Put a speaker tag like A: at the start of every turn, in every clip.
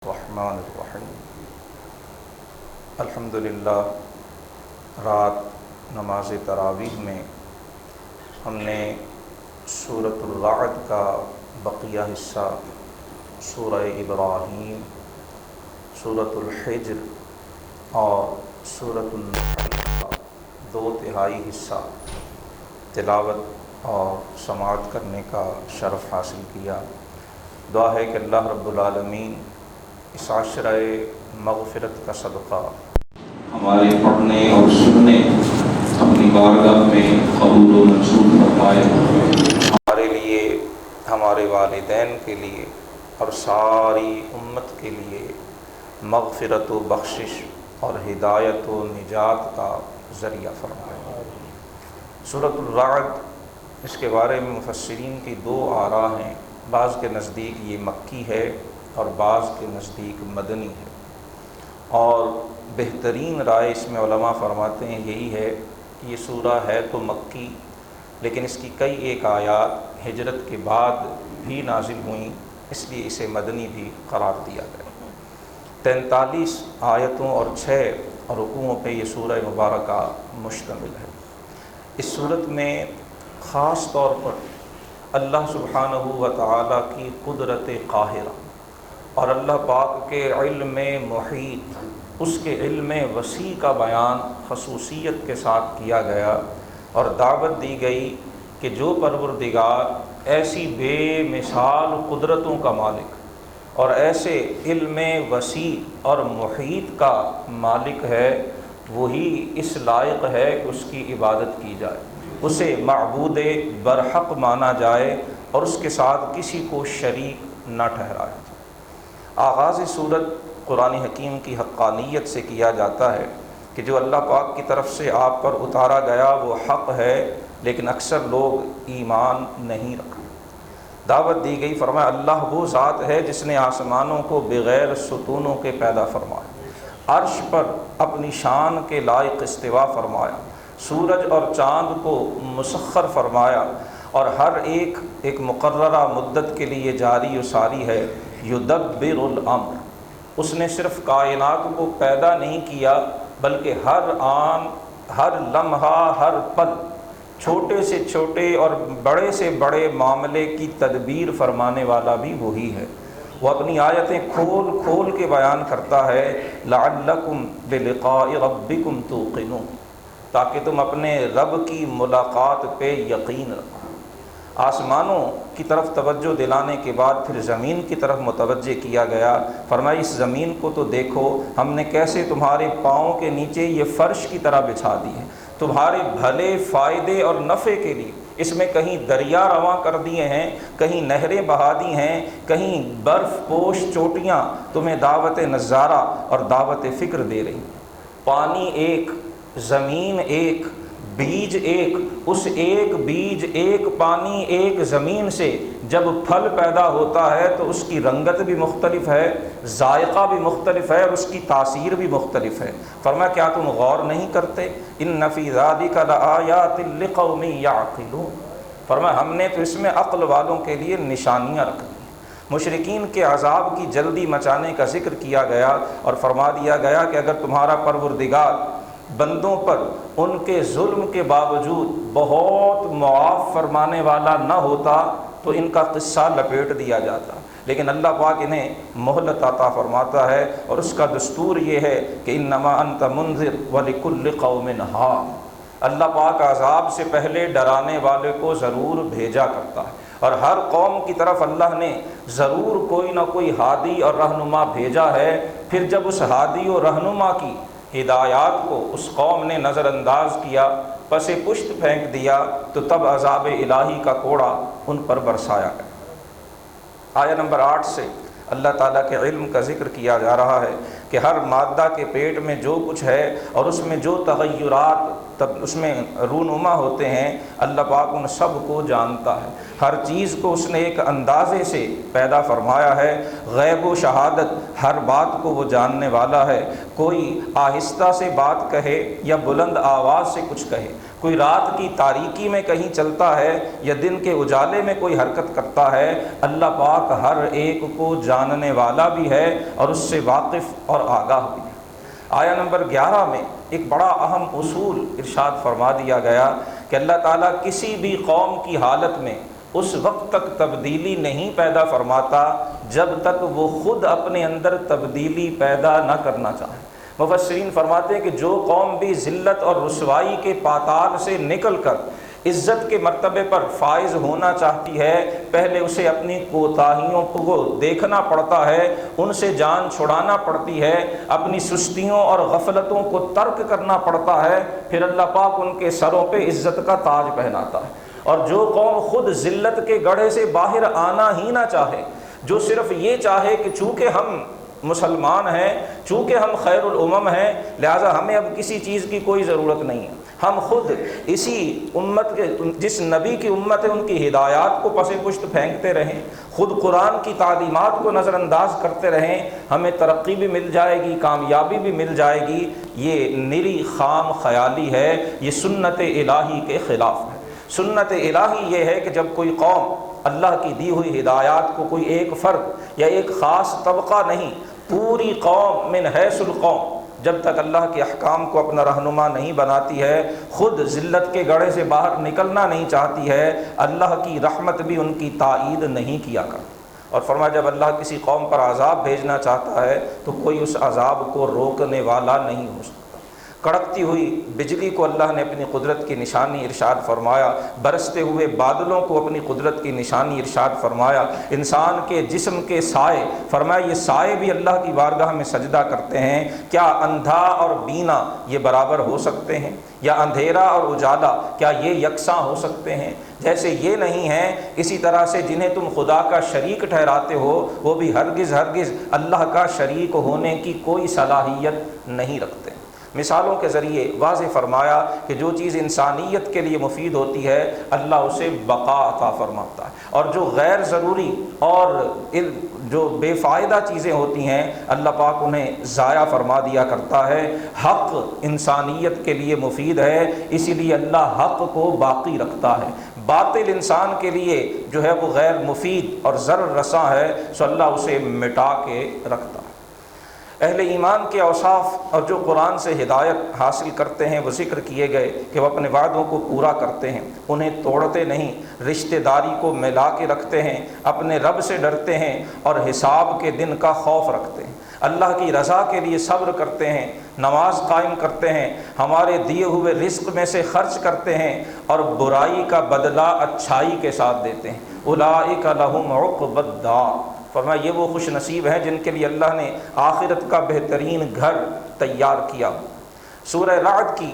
A: الرحمن الرحیم الحمدللہ رات نماز تراویح میں ہم نے سورۃ الرعد کا بقیہ حصہ، سورہ ابراہیم، سورۃ الحجر اور سورۃ النحل کا 2/3 حصہ تلاوت اور سماعت کرنے کا شرف حاصل کیا۔ دعا ہے کہ اللہ رب العالمین اس عشرہ مغفرت کا صدقہ ہمارے پڑھنے اور سننے اپنی بارگاہ میں قبول و منظور فرمائے، ہمارے لیے، ہمارے والدین کے لیے اور ساری امت کے لیے مغفرت و بخشش اور ہدایت و نجات کا ذریعہ فرمائے۔ سورۃ الرعد، اس کے بارے میں مفسرین کی 2 آراء ہیں۔ بعض کے نزدیک یہ مکی ہے اور بعض کے نزدیک مدنی ہے، اور بہترین رائے اس میں علماء فرماتے ہیں یہی ہے کہ یہ سورہ ہے تو مکی، لیکن اس کی کئی ایک آیات ہجرت کے بعد بھی نازل ہوئیں، اس لیے اسے مدنی بھی قرار دیا گیا۔ 43 آیتوں اور 6 رکوعوں پہ یہ سورہ مبارکہ مشتمل ہے۔ اس صورت میں خاص طور پر اللہ سبحانہ و تعالیٰ کی قدرت قاہرہ اور اللہ پاک کے علم محیط، اس کے علم وسیع کا بیان خصوصیت کے ساتھ کیا گیا، اور دعوت دی گئی کہ جو پروردگار ایسی بے مثال قدرتوں کا مالک اور ایسے علم وسیع اور محیط کا مالک ہے، وہی اس لائق ہے کہ اس کی عبادت کی جائے، اسے معبود برحق مانا جائے اور اس کے ساتھ کسی کو شریک نہ ٹھہرایا جائے۔ آغاز صورت قرآن حکیم کی حقانیت سے کیا جاتا ہے کہ جو اللہ پاک کی طرف سے آپ پر اتارا گیا وہ حق ہے، لیکن اکثر لوگ ایمان نہیں رکھتے۔ دعوت دی گئی، فرمایا اللہ وہ ذات ہے جس نے آسمانوں کو بغیر ستونوں کے پیدا فرمایا، عرش پر اپنی شان کے لائق استوا فرمایا، سورج اور چاند کو مسخر فرمایا، اور ہر ایک مقررہ مدت کے لیے جاری و ساری ہے۔ یدبر الامر، اس نے صرف کائنات کو پیدا نہیں کیا بلکہ ہر آن، ہر لمحہ، ہر پل، چھوٹے سے چھوٹے اور بڑے سے بڑے معاملے کی تدبیر فرمانے والا بھی وہی ہے۔ وہ اپنی آیتیں کھول کھول کے بیان کرتا ہے، لعلکم بلقاء ربکم توقنون، تاکہ تم اپنے رب کی ملاقات پہ یقین رکھو۔ آسمانوں کی طرف توجہ دلانے کے بعد پھر زمین کی طرف متوجہ کیا گیا۔ فرمایا اس زمین کو تو دیکھو، ہم نے کیسے تمہارے پاؤں کے نیچے یہ فرش کی طرح بچھا دی ہے، تمہارے بھلے فائدے اور نفع کے لیے۔ اس میں کہیں دریا رواں کر دیے ہیں، کہیں نہریں بہا دی ہیں، کہیں برف پوش چوٹیاں تمہیں دعوت نظارہ اور دعوت فکر دے رہی ہیں۔ پانی ایک، زمین ایک، بیج ایک، اس ایک بیج، ایک پانی، ایک زمین سے جب پھل پیدا ہوتا ہے تو اس کی رنگت بھی مختلف ہے، ذائقہ بھی مختلف ہے، اور اس کی تاثیر بھی مختلف ہے۔ فرمایا کیا تم غور نہیں کرتے؟ ان فی ذلک لآیات لقوم یعقلون، فرمایا ہم نے تو اس میں عقل والوں کے لیے نشانیاں رکھ دی۔ مشرکین کے عذاب کی جلدی مچانے کا ذکر کیا گیا اور فرما دیا گیا کہ اگر تمہارا پروردگار بندوں پر ان کے ظلم کے باوجود بہت معاف فرمانے والا نہ ہوتا تو ان کا قصہ لپیٹ دیا جاتا، لیکن اللہ پاک انہیں مہلت عطا فرماتا ہے، اور اس کا دستور یہ ہے کہ انما انت منذر ولکل قوم ہاد۔ اللہ پاک عذاب سے پہلے ڈرانے والے کو ضرور بھیجا کرتا ہے، اور ہر قوم کی طرف اللہ نے ضرور کوئی نہ کوئی ہادی اور رہنما بھیجا ہے۔ پھر جب اس ہادی اور رہنما کی ہدایات کو اس قوم نے نظر انداز کیا، پس پشت پھینک دیا، تو تب عذاب الہی کا کوڑا ان پر برسایا گیا۔ آیہ نمبر 8 سے اللہ تعالیٰ کے علم کا ذکر کیا جا رہا ہے کہ ہر مادہ کے پیٹ میں جو کچھ ہے اور اس میں جو تغیرات تب اس میں رونما ہوتے ہیں، اللہ پاک ان سب کو جانتا ہے، ہر چیز کو اس نے ایک اندازے سے پیدا فرمایا ہے، غیب و شہادت ہر بات کو وہ جاننے والا ہے۔ کوئی آہستہ سے بات کہے یا بلند آواز سے کچھ کہے، کوئی رات کی تاریکی میں کہیں چلتا ہے یا دن کے اجالے میں کوئی حرکت کرتا ہے، اللہ پاک ہر ایک کو جاننے والا بھی ہے اور اس سے واقف اور آگاہ بھی ہے۔ آیا نمبر 11 میں ایک بڑا اہم اصول ارشاد فرما دیا گیا کہ اللہ تعالیٰ کسی بھی قوم کی حالت میں اس وقت تک تبدیلی نہیں پیدا فرماتا جب تک وہ خود اپنے اندر تبدیلی پیدا نہ کرنا چاہے۔ مفسرین فرماتے ہیں کہ جو قوم بھی ذلت اور رسوائی کے پاتال سے نکل کر عزت کے مرتبے پر فائز ہونا چاہتی ہے، پہلے اسے اپنی کوتاہیوں کو دیکھنا پڑتا ہے، ان سے جان چھڑانا پڑتی ہے، اپنی سستیوں اور غفلتوں کو ترک کرنا پڑتا ہے، پھر اللہ پاک ان کے سروں پہ عزت کا تاج پہناتا ہے۔ اور جو قوم خود ذلت کے گڑھے سے باہر آنا ہی نہ چاہے، جو صرف یہ چاہے کہ چونکہ ہم مسلمان ہیں، چونکہ ہم خیر الامم ہیں، لہٰذا ہمیں اب کسی چیز کی کوئی ضرورت نہیں ہے، ہم خود اسی امت کے، جس نبی کی امت ہے ان کی ہدایات کو پس پشت پھینکتے رہیں، خود قرآن کی تعلیمات کو نظر انداز کرتے رہیں، ہمیں ترقی بھی مل جائے گی، کامیابی بھی مل جائے گی، یہ نری خام خیالی ہے، یہ سنت الہی کے خلاف ہے۔ سنت الہی یہ ہے کہ جب کوئی قوم اللہ کی دی ہوئی ہدایات کو کوئی ایک فرد یا ایک خاص طبقہ نہیں، پوری قوم من حیث القوم جب تک اللہ کے احکام کو اپنا رہنما نہیں بناتی ہے، خود ذلت کے گڑھے سے باہر نکلنا نہیں چاہتی ہے، اللہ کی رحمت بھی ان کی تائید نہیں کیا کرتی۔ اور فرمایا جب اللہ کسی قوم پر عذاب بھیجنا چاہتا ہے تو کوئی اس عذاب کو روکنے والا نہیں ہو سکتا۔ کڑکتی ہوئی بجلی کو اللہ نے اپنی قدرت کی نشانی ارشاد فرمایا، برستے ہوئے بادلوں کو اپنی قدرت کی نشانی ارشاد فرمایا، انسان کے جسم کے سائے، فرمایا یہ سائے بھی اللہ کی بارگاہ میں سجدہ کرتے ہیں۔ کیا اندھا اور بینا یہ برابر ہو سکتے ہیں؟ یا اندھیرا اور اجالا کیا یہ یکساں ہو سکتے ہیں؟ جیسے یہ نہیں ہیں، اسی طرح سے جنہیں تم خدا کا شریک ٹھہراتے ہو وہ بھی ہرگز اللہ کا شریک ہونے کی کوئی صلاحیت نہیں رکھتے۔ مثالوں کے ذریعے واضح فرمایا کہ جو چیز انسانیت کے لیے مفید ہوتی ہے اللہ اسے بقا عطا فرماتا ہے، اور جو غیر ضروری اور جو بے فائدہ چیزیں ہوتی ہیں اللہ پاک انہیں ضائع فرما دیا کرتا ہے۔ حق انسانیت کے لیے مفید ہے، اسی لیے اللہ حق کو باقی رکھتا ہے۔ باطل انسان کے لیے جو ہے وہ غیر مفید اور ضرر رساں ہے، سو اللہ اسے مٹا کے رکھتا ہے۔ اہل ایمان کے اوصاف اور جو قرآن سے ہدایت حاصل کرتے ہیں وہ ذکر کیے گئے کہ وہ اپنے وعدوں کو پورا کرتے ہیں، انہیں توڑتے نہیں، رشتہ داری کو ملا کے رکھتے ہیں، اپنے رب سے ڈرتے ہیں اور حساب کے دن کا خوف رکھتے ہیں، اللہ کی رضا کے لیے صبر کرتے ہیں، نماز قائم کرتے ہیں، ہمارے دیے ہوئے رزق میں سے خرچ کرتے ہیں اور برائی کا بدلہ اچھائی کے ساتھ دیتے ہیں۔ اولئک لہم عقبی الدار، فرمایا یہ وہ خوش نصیب ہیں جن کے لیے اللہ نے آخرت کا بہترین گھر تیار کیا۔ سورہ رعد کی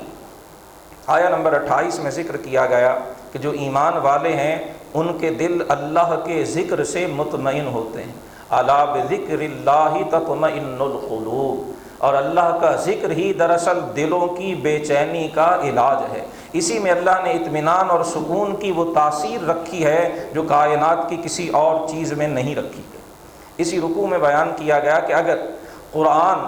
A: آیا نمبر 28 میں ذکر کیا گیا کہ جو ایمان والے ہیں ان کے دل اللہ کے ذکر سے مطمئن ہوتے ہیں۔ الا بذکر اللہ تطمئن القلوب، اور اللہ کا ذکر ہی دراصل دلوں کی بے چینی کا علاج ہے۔ اسی میں اللہ نے اطمینان اور سکون کی وہ تاثیر رکھی ہے جو کائنات کی کسی اور چیز میں نہیں رکھی گئی۔ اسی رکوع میں بیان کیا گیا کہ اگر قرآن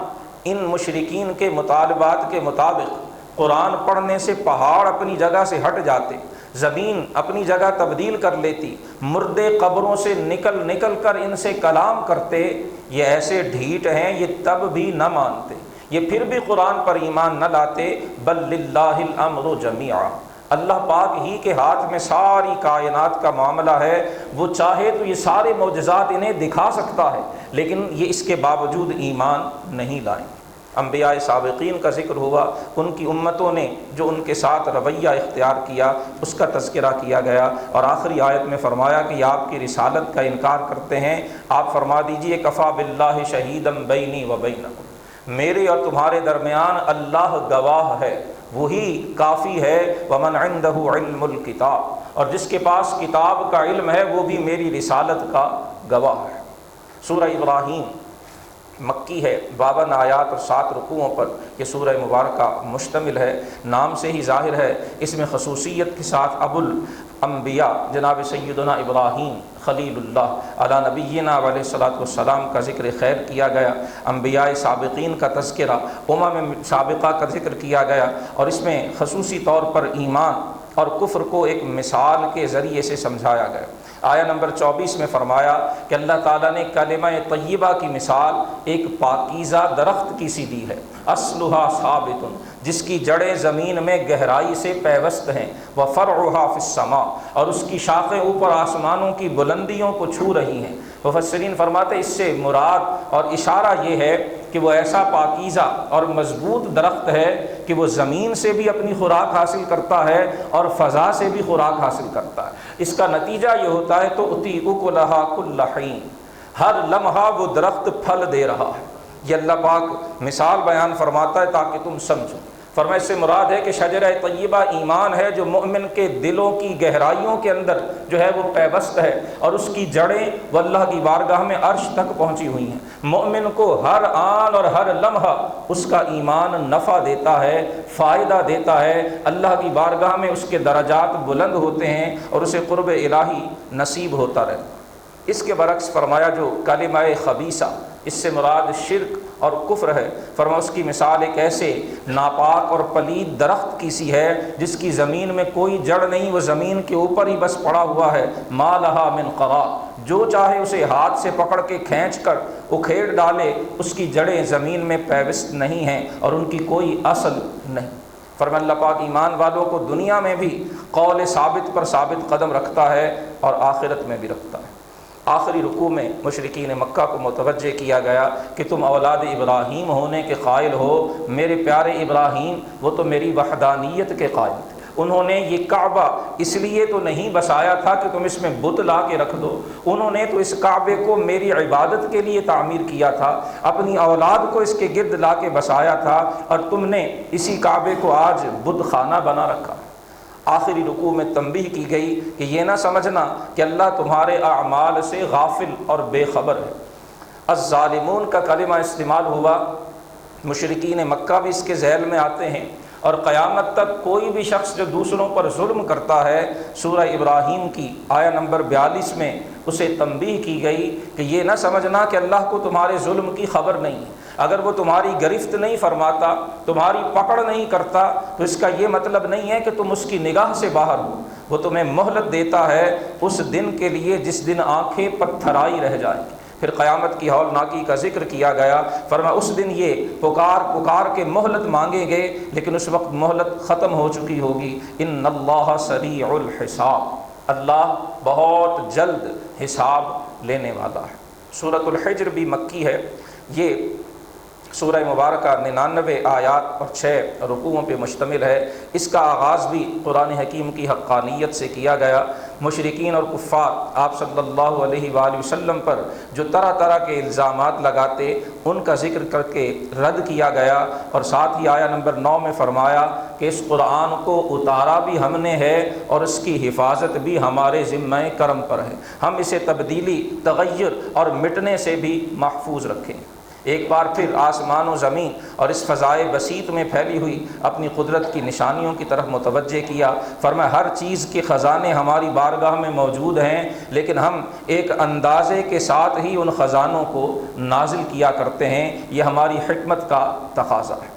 A: ان مشرکین کے مطالبات کے مطابق قرآن پڑھنے سے پہاڑ اپنی جگہ سے ہٹ جاتے، زمین اپنی جگہ تبدیل کر لیتی، مردے قبروں سے نکل کر ان سے کلام کرتے، یہ ایسے ڈھیٹ ہیں یہ تب بھی نہ مانتے، یہ پھر بھی قرآن پر ایمان نہ لاتے۔ بل للہ الامر جمیعا، اللہ پاک ہی کے ہاتھ میں ساری کائنات کا معاملہ ہے، وہ چاہے تو یہ سارے معجزات انہیں دکھا سکتا ہے لیکن یہ اس کے باوجود ایمان نہیں لائیں۔ انبیاء سابقین کا ذکر ہوا، ان کی امتوں نے جو ان کے ساتھ رویہ اختیار کیا اس کا تذکرہ کیا گیا، اور آخری آیت میں فرمایا کہ یہ آپ کی رسالت کا انکار کرتے ہیں، آپ فرما دیجئے کفا باللہ شہیدا بینی و بینکم، میرے اور تمہارے درمیان اللہ گواہ ہے، وہی کافی ہے۔ ومن عنده علم الکتاب، اور جس کے پاس کتاب کا علم ہے وہ بھی میری رسالت کا گواہ ہے۔ سورہ ابراہیم مکی ہے، 52 آیات اور 7 رکوعوں پر یہ سورہ مبارکہ مشتمل ہے۔ نام سے ہی ظاہر ہے اس میں خصوصیت کے ساتھ ابو الانبیاء جناب سیدنا ابراہیم خلیل اللہ علی نبینا علیہ الصلوۃ والسلام کا ذکر خیر کیا گیا، انبیاء سابقین کا تذکرہ، امم سابقہ کا ذکر کیا گیا، اور اس میں خصوصی طور پر ایمان اور کفر کو ایک مثال کے ذریعے سے سمجھایا گیا۔ آیا نمبر 24 میں فرمایا کہ اللہ تعالیٰ نے کلمہ طیبہ کی مثال ایک پاکیزہ درخت کی سی دی ہے، اصلھا ثابت، جس کی جڑیں زمین میں گہرائی سے پیوست ہیں، وفرعھا فی السماء، اور اس کی شاخیں اوپر آسمانوں کی بلندیوں کو چھو رہی ہیں۔ مفسرین فرماتے ہیں اس سے مراد اور اشارہ یہ ہے کہ وہ ایسا پاکیزہ اور مضبوط درخت ہے کہ وہ زمین سے بھی اپنی خوراک حاصل کرتا ہے اور فضا سے بھی خوراک حاصل کرتا ہے۔ اس کا نتیجہ یہ ہوتا ہے تو اتی اکلھا کل حین، ہر لمحہ وہ درخت پھل دے رہا ہے۔ یہ اللہ پاک مثال بیان فرماتا ہے تاکہ تم سمجھو۔ فرمایا اس سے مراد ہے کہ شجرہ طیبہ ایمان ہے جو مومن کے دلوں کی گہرائیوں کے اندر جو ہے وہ پیوست ہے، اور اس کی جڑیں وہ اللہ کی بارگاہ میں عرش تک پہنچی ہوئی ہیں۔ مومن کو ہر آن اور ہر لمحہ اس کا ایمان نفع دیتا ہے، فائدہ دیتا ہے، اللہ کی بارگاہ میں اس کے درجات بلند ہوتے ہیں اور اسے قرب الہی نصیب ہوتا رہتا۔ اس کے برعکس فرمایا جو کلمہ خبیثہ، اس سے مراد شرک اور کفر ہے۔ فرمایا اس کی مثال ایک ایسے ناپاک اور پلید درخت کی سی ہے جس کی زمین میں کوئی جڑ نہیں، وہ زمین کے اوپر ہی بس پڑا ہوا ہے۔ ما لہا من قرار، جو چاہے اسے ہاتھ سے پکڑ کے کھینچ کر اکھیڑ ڈالے، اس کی جڑیں زمین میں پیوست نہیں ہیں اور ان کی کوئی اصل نہیں۔ فرمایا اللہ پاک ایمان والوں کو دنیا میں بھی قول ثابت پر ثابت قدم رکھتا ہے اور آخرت میں بھی رکھتا ہے۔ آخری رکوع میں مشرکین مکہ کو متوجہ کیا گیا کہ تم اولاد ابراہیم ہونے کے قائل ہو، میرے پیارے ابراہیم وہ تو میری وحدانیت کے قائل تھے، انہوں نے یہ کعبہ اس لیے تو نہیں بسایا تھا کہ تم اس میں بت لا کے رکھ دو، انہوں نے تو اس کعبے کو میری عبادت کے لیے تعمیر کیا تھا، اپنی اولاد کو اس کے گرد لا کے بسایا تھا، اور تم نے اسی کعبے کو آج بت خانہ بنا رکھا۔ آخری رکوع میں تنبیہ کی گئی کہ یہ نہ سمجھنا کہ اللہ تمہارے اعمال سے غافل اور بے خبر ہے۔ الظالمون کا کلمہ استعمال ہوا، مشرکین مکہ بھی اس کے ذیل میں آتے ہیں، اور قیامت تک کوئی بھی شخص جو دوسروں پر ظلم کرتا ہے، سورہ ابراہیم کی آیا نمبر 42 میں اسے تنبیہ کی گئی کہ یہ نہ سمجھنا کہ اللہ کو تمہارے ظلم کی خبر نہیں ہے۔ اگر وہ تمہاری گرفت نہیں فرماتا، تمہاری پکڑ نہیں کرتا، تو اس کا یہ مطلب نہیں ہے کہ تم اس کی نگاہ سے باہر ہو۔ وہ تمہیں مہلت دیتا ہے اس دن کے لیے جس دن آنکھیں پتھرائی رہ جائیں گی۔ پھر قیامت کی ہولناکی کا ذکر کیا گیا، فرمایا اس دن یہ پکار کے مہلت مانگیں گے، لیکن اس وقت مہلت ختم ہو چکی ہوگی۔ ان اللہ سریع الحساب، اللہ بہت جلد حساب لینے والا ہے۔ سورۃ الحجر بھی مکی ہے، یہ سورہ مبارکہ 99 آیات اور 6 رکوعوں پہ مشتمل ہے۔ اس کا آغاز بھی قرآن حکیم کی حقانیت سے کیا گیا۔ مشرکین اور کفار آپ صلی اللہ علیہ وآلہ وسلم پر جو طرح طرح کے الزامات لگاتے، ان کا ذکر کر کے رد کیا گیا، اور ساتھ ہی آیا نمبر 9 میں فرمایا کہ اس قرآن کو اتارا بھی ہم نے ہے اور اس کی حفاظت بھی ہمارے ذمہ کرم پر ہے، ہم اسے تبدیلی، تغیر اور مٹنے سے بھی محفوظ رکھیں۔ ایک بار پھر آسمان و زمین اور اس فضائے بسیط میں پھیلی ہوئی اپنی قدرت کی نشانیوں کی طرف متوجہ کیا۔ فرمایا ہر چیز کے خزانے ہماری بارگاہ میں موجود ہیں، لیکن ہم ایک اندازے کے ساتھ ہی ان خزانوں کو نازل کیا کرتے ہیں، یہ ہماری حکمت کا تقاضا ہے۔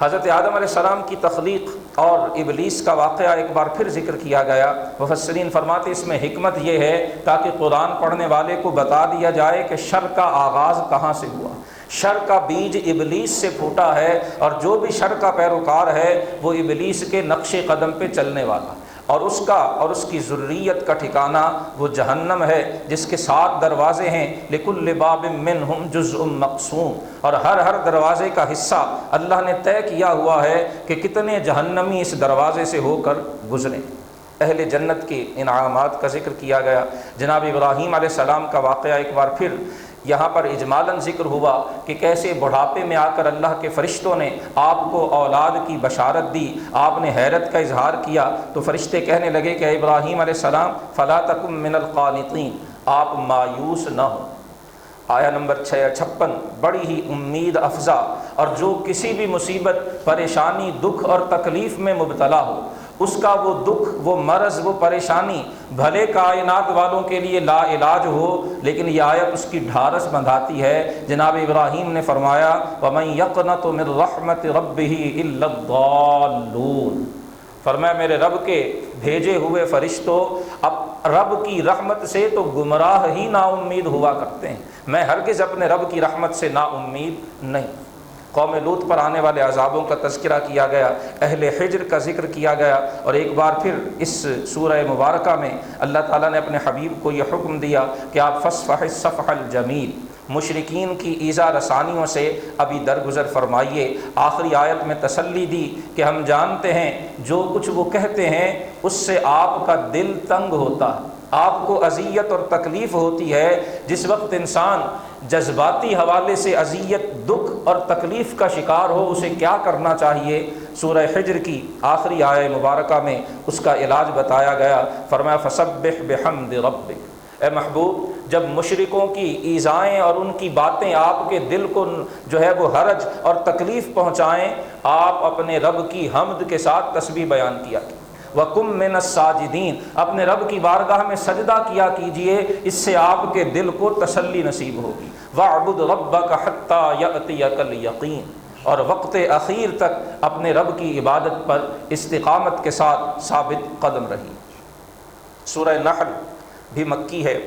A: حضرت آدم علیہ السلام کی تخلیق اور ابلیس کا واقعہ ایک بار پھر ذکر کیا گیا۔ مفسرین فرماتے اس میں حکمت یہ ہے تاکہ قرآن پڑھنے والے کو بتا دیا جائے کہ شر کا آغاز کہاں سے ہوا۔ شر کا بیج ابلیس سے پھوٹا ہے، اور جو بھی شر کا پیروکار ہے وہ ابلیس کے نقش قدم پہ چلنے والا، اور اس کی ذریت کا ٹھکانہ وہ جہنم ہے جس کے 7 دروازے ہیں۔ لِكُلِّ بَابٍ مِّنْهُمْ جُزْءٌ مَقْسُومٌ، اور ہر دروازے کا حصہ اللہ نے طے کیا ہوا ہے کہ کتنے جہنمی اس دروازے سے ہو کر گزریں۔ اہل جنت کے انعامات کا ذکر کیا گیا۔ جناب ابراہیم علیہ السلام کا واقعہ ایک بار پھر یہاں پر اجمالاً ذکر ہوا کہ کیسے بڑھاپے میں آ کر اللہ کے فرشتوں نے آپ کو اولاد کی بشارت دی، آپ نے حیرت کا اظہار کیا تو فرشتے کہنے لگے کہ اے ابراہیم علیہ السلام فلا تکن من القانطین، آپ مایوس نہ ہوں، آیا نمبر 56، بڑی ہی امید افزا، اور جو کسی بھی مصیبت، پریشانی، دکھ اور تکلیف میں مبتلا ہو، اس کا وہ دکھ، وہ مرض، وہ پریشانی بھلے کائنات والوں کے لیے لا علاج ہو، لیکن یہ آیت اس کی ڈھارس بندھاتی ہے۔ جناب ابراہیم نے فرمایا وَمَن يَقْنَطُ مِن رَحْمَةِ رَبِّهِ إِلَّا الضَّالُّونَ، فرمایا میرے رب کے بھیجے ہوئے فرشتوں اب رب کی رحمت سے تو گمراہ ہی نا امید ہوا کرتے ہیں، میں ہرگز اپنے رب کی رحمت سے نا امید نہیں۔ قوم لوط پر آنے والے عذابوں کا تذکرہ کیا گیا، اہل حجر کا ذکر کیا گیا، اور ایک بار پھر اس سورہ مبارکہ میں اللہ تعالیٰ نے اپنے حبیب کو یہ حکم دیا کہ آپ فاصفح الصفح الجمیل، مشرکین کی ایذا رسانیوں سے ابھی درگزر فرمائیے۔ آخری آیت میں تسلی دی کہ ہم جانتے ہیں جو کچھ وہ کہتے ہیں اس سے آپ کا دل تنگ ہوتا ہے، آپ کو اذیت اور تکلیف ہوتی ہے۔ جس وقت انسان جذباتی حوالے سے اذیت، دکھ اور تکلیف کا شکار ہو، اسے کیا کرنا چاہیے؟ سورہ حجر کی آخری آیہ مبارکہ میں اس کا علاج بتایا گیا۔ فرمایا فسبح بحمد ربک، اے محبوب جب مشرکوں کی ایذائیں اور ان کی باتیں آپ کے دل کو جو ہے وہ حرج اور تکلیف پہنچائیں، آپ اپنے رب کی حمد کے ساتھ تسبیح بیان کیا کہ وَقُم مِّنَ السَّاجِدِينَ، اپنے رب کی بارگاہ میں سجدہ کیا کیجئے، اس سے آپ کے دل کو تسلی نصیب ہوگی۔ وَاعْبُدْ رَبَّكَ حَتَّى يَأْتِيَكَ الْيَقِينُ، اور وقت اخیر تک اپنے رب کی عبادت پر استقامت کے ساتھ ثابت قدم رہی۔ سورہ نحل بھی مکی ہے،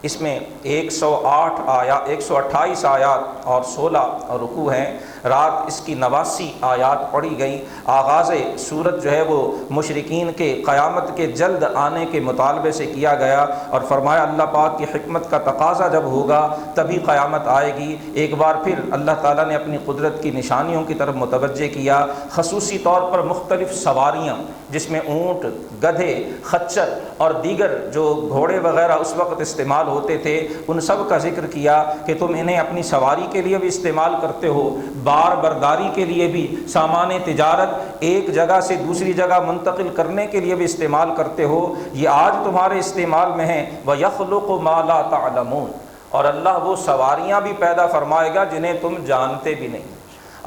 A: اس میں 128 آیات اور 16 رکوع ہیں۔ رات اس کی 89 آیات پڑھی گئیں۔ آغاز سورت جو ہے وہ مشرکین کے قیامت کے جلد آنے کے مطالبے سے کیا گیا، اور فرمایا اللہ پاک کی حکمت کا تقاضا جب ہوگا تبھی قیامت آئے گی۔ ایک بار پھر اللہ تعالیٰ نے اپنی قدرت کی نشانیوں کی طرف متوجہ کیا، خصوصی طور پر مختلف سواریاں جس میں اونٹ، گدھے، خچر اور دیگر جو گھوڑے وغیرہ اس وقت استعمال ہوتے تھے، ان سب کا ذکر کیا کہ تم انہیں اپنی سواری کے لیے بھی استعمال کرتے ہو، بار برداری کے لیے بھی، سامان تجارت ایک جگہ سے دوسری جگہ منتقل کرنے کے لیے بھی استعمال کرتے ہو، یہ آج تمہارے استعمال میں ہیں۔ وَيَخْلُقُ مَا لَا تَعْلَمُونَ، اور اللہ وہ سواریاں بھی پیدا فرمائے گا جنہیں تم جانتے بھی نہیں۔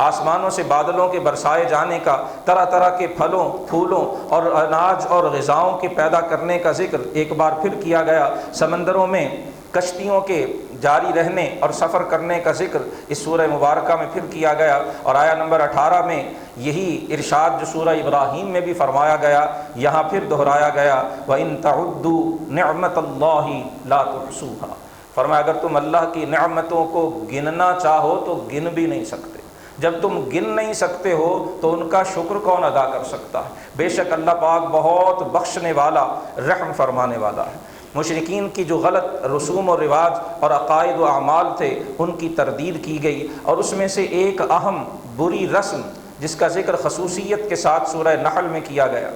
A: آسمانوں سے بادلوں کے برسائے جانے کا، طرح طرح کے پھلوں، پھولوں اور اناج اور غذاؤں کے پیدا کرنے کا ذکر ایک بار پھر کیا گیا۔ سمندروں میں کشتیوں کے جاری رہنے اور سفر کرنے کا ذکر اس سورہ مبارکہ میں پھر کیا گیا، اور آیا نمبر 18 میں یہی ارشاد جو سورہ ابراہیم میں بھی فرمایا گیا یہاں پھر دہرایا گیا، وَإِن تَعُدُّوا نِعْمَةَ اللَّهِ لَا تُحْصُوهَا، فرمایا اگر تم اللہ کی نعمتوں کو گننا چاہو تو گن بھی نہیں سکتے۔ جب تم گن نہیں سکتے ہو تو ان کا شکر کون ادا کر سکتا ہے؟ بے شک اللہ پاک بہت بخشنے والا، رحم فرمانے والا ہے۔ مشرکین کی جو غلط رسوم و رواج اور عقائد و اعمال تھے ان کی تردید کی گئی، اور اس میں سے ایک اہم بری رسم جس کا ذکر خصوصیت کے ساتھ سورہ نحل میں کیا گیا،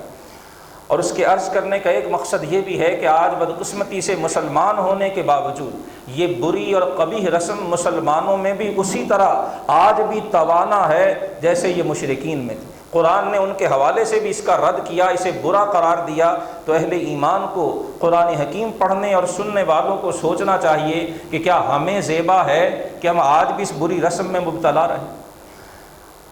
A: اور اس کے عرض کرنے کا ایک مقصد یہ بھی ہے کہ آج بدقسمتی سے مسلمان ہونے کے باوجود یہ بری اور قبیح رسم مسلمانوں میں بھی اسی طرح آج بھی توانا ہے جیسے یہ مشرکین میں تھی۔ قرآن نے ان کے حوالے سے بھی اس کا رد کیا، اسے برا قرار دیا، تو اہل ایمان کو قرآن حکیم پڑھنے اور سننے والوں کو سوچنا چاہیے کہ کیا ہمیں زیبا ہے کہ ہم آج بھی اس بری رسم میں مبتلا رہیں۔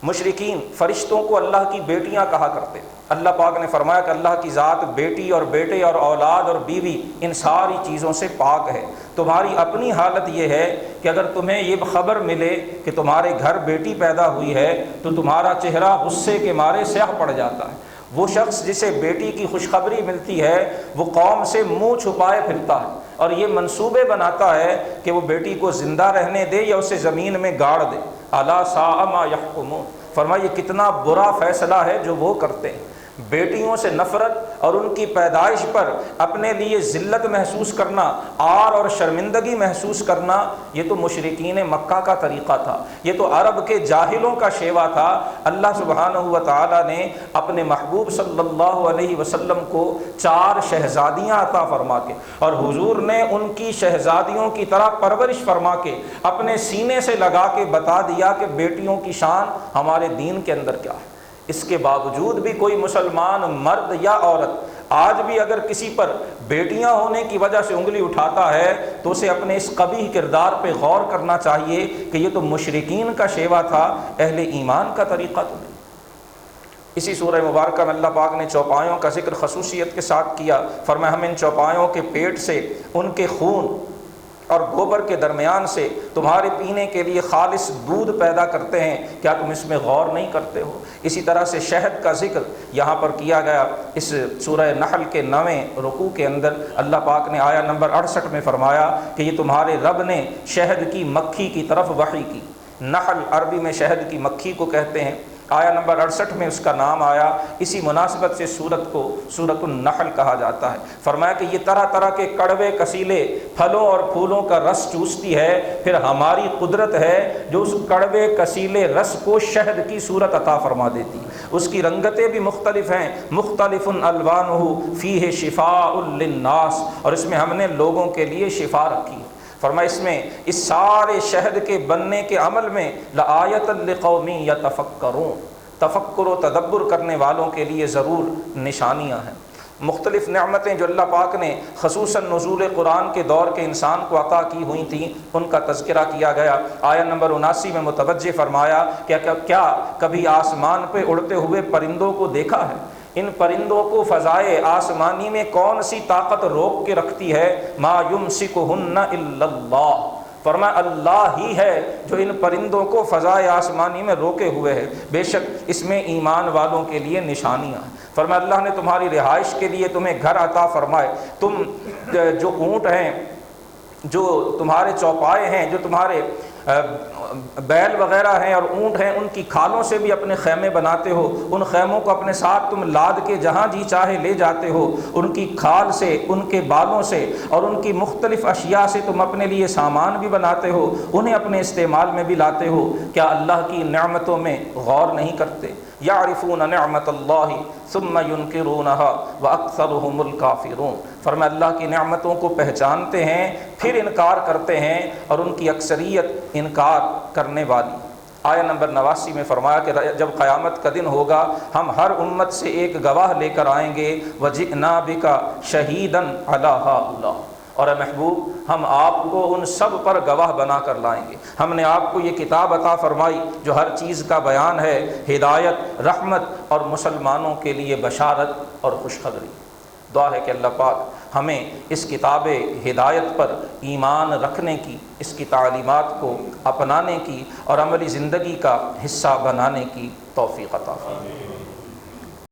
A: مشرکین فرشتوں کو اللہ کی بیٹیاں کہا کرتے، اللہ پاک نے فرمایا کہ اللہ کی ذات بیٹی اور بیٹے اور اولاد اور بیوی ان ساری چیزوں سے پاک ہے۔ تمہاری اپنی حالت یہ ہے کہ اگر تمہیں یہ خبر ملے کہ تمہارے گھر بیٹی پیدا ہوئی ہے تو تمہارا چہرہ غصے کے مارے سیاہ پڑ جاتا ہے۔ وہ شخص جسے بیٹی کی خوشخبری ملتی ہے وہ قوم سے منہ چھپائے پھرتا ہے اور یہ منصوبے بناتا ہے کہ وہ بیٹی کو زندہ رہنے دے یا اسے زمین میں گاڑ دے۔ الا ساء ما یحکمون، فرمایا یہ کتنا برا فیصلہ ہے جو وہ کرتے ہیں۔ بیٹیوں سے نفرت اور ان کی پیدائش پر اپنے لیے ذلت محسوس کرنا، عار اور شرمندگی محسوس کرنا، یہ تو مشرکین مکہ کا طریقہ تھا، یہ تو عرب کے جاہلوں کا شیوا تھا۔ اللہ سبحانہ و تعالی نے اپنے محبوب صلی اللہ علیہ وسلم کو 4 شہزادیاں عطا فرما کے اور حضور نے ان کی شہزادیوں کی طرح پرورش فرما کے اپنے سینے سے لگا کے بتا دیا کہ بیٹیوں کی شان ہمارے دین کے اندر کیا ہے۔ اس کے باوجود بھی کوئی مسلمان مرد یا عورت آج بھی اگر کسی پر بیٹیاں ہونے کی وجہ سے انگلی اٹھاتا ہے تو اسے اپنے اس قبیح کردار پہ غور کرنا چاہیے کہ یہ تو مشرکین کا شیوا تھا، اہل ایمان کا طریقہ تو نہیں۔ اسی سورہ مبارکہ میں اللہ پاک نے چوپایوں کا ذکر خصوصیت کے ساتھ کیا، فرمایا ہم ان چوپایوں کے پیٹ سے، ان کے خون اور گوبر کے درمیان سے تمہارے پینے کے لیے خالص دودھ پیدا کرتے ہیں، کیا تم اس میں غور نہیں کرتے ہو؟ اسی طرح سے شہد کا ذکر یہاں پر کیا گیا، اس سورہ نحل کے 9ویں رکوع کے اندر اللہ پاک نے آیا نمبر 68 میں فرمایا کہ یہ تمہارے رب نے شہد کی مکھی کی طرف وحی کی۔ نحل عربی میں شہد کی مکھی کو کہتے ہیں، آیا نمبر 68 میں اس کا نام آیا، اسی مناسبت سے سورت کو سورۃ النحل کہا جاتا ہے۔ فرمایا کہ یہ طرح طرح کے کڑوے کسیلے پھلوں اور پھولوں کا رس چوستی ہے، پھر ہماری قدرت ہے جو اس کڑوے کسیلے رس کو شہد کی صورت عطا فرما دیتی ہے۔ اس کی رنگتیں بھی مختلف ہیں، مختلف الوانہ فیہ شفاء للناس، اور اس میں ہم نے لوگوں کے لیے شفا رکھی ہے۔ فرمایا اس میں اس سارے شہد کے بننے کے عمل میں لآیۃ لقوم یتفکرون، تفکر و تدبر کرنے والوں کے لیے ضرور نشانیاں ہیں۔ مختلف نعمتیں جو اللہ پاک نے خصوصاً نزول قرآن کے دور کے انسان کو عطا کی ہوئی تھیں، ان کا تذکرہ کیا گیا۔ آیا نمبر 79 میں متوجہ فرمایا کیا کبھی آسمان پہ اڑتے ہوئے پرندوں کو دیکھا ہے؟ ان پرندوں کو فضائے آسمانی میں کون سی طاقت روک کے رکھتی ہے؟ ما یمسکہن الا اللہ، فرمایا اللہ ہی ہے جو ان پرندوں کو فضائے آسمانی میں روکے ہوئے ہے، بے شک اس میں ایمان والوں کے لیے نشانیاں ہیں۔ فرمایا اللہ نے تمہاری رہائش کے لیے تمہیں گھر عطا فرمائے، تم جو اونٹ ہیں، جو تمہارے چوپائے ہیں، جو تمہارے بیل وغیرہ ہیں اور اونٹ ہیں، ان کی کھالوں سے بھی اپنے خیمے بناتے ہو، ان خیموں کو اپنے ساتھ تم لاد کے جہاں جی چاہے لے جاتے ہو، ان کی کھال سے، ان کے بالوں سے اور ان کی مختلف اشیاء سے تم اپنے لیے سامان بھی بناتے ہو، انہیں اپنے استعمال میں بھی لاتے ہو، کیا اللہ کی نعمتوں میں غور نہیں کرتے؟ یعرفون نعمت اللہ ثم ینکرونها واکثرهم الکافرون، فرمایا اللہ کی نعمتوں کو پہچانتے ہیں پھر انکار کرتے ہیں، اور ان کی اکثریت انکار کرنے والی۔ آیا نمبر 89 میں فرمایا کہ جب قیامت کا دن ہوگا ہم ہر امت سے ایک گواہ لے کر آئیں گے، وجئنا بک شہیدا علی ہؤلاء، اور اے محبوب ہم آپ کو ان سب پر گواہ بنا کر لائیں گے۔ ہم نے آپ کو یہ کتاب عطا فرمائی جو ہر چیز کا بیان ہے، ہدایت، رحمت اور مسلمانوں کے لیے بشارت اور خوشخبری۔ دعا ہے کہ اللہ پاک ہمیں اس کتاب ہدایت پر ایمان رکھنے کی، اس کی تعلیمات کو اپنانے کی اور عملی زندگی کا حصہ بنانے کی توفیق عطا فرمائے۔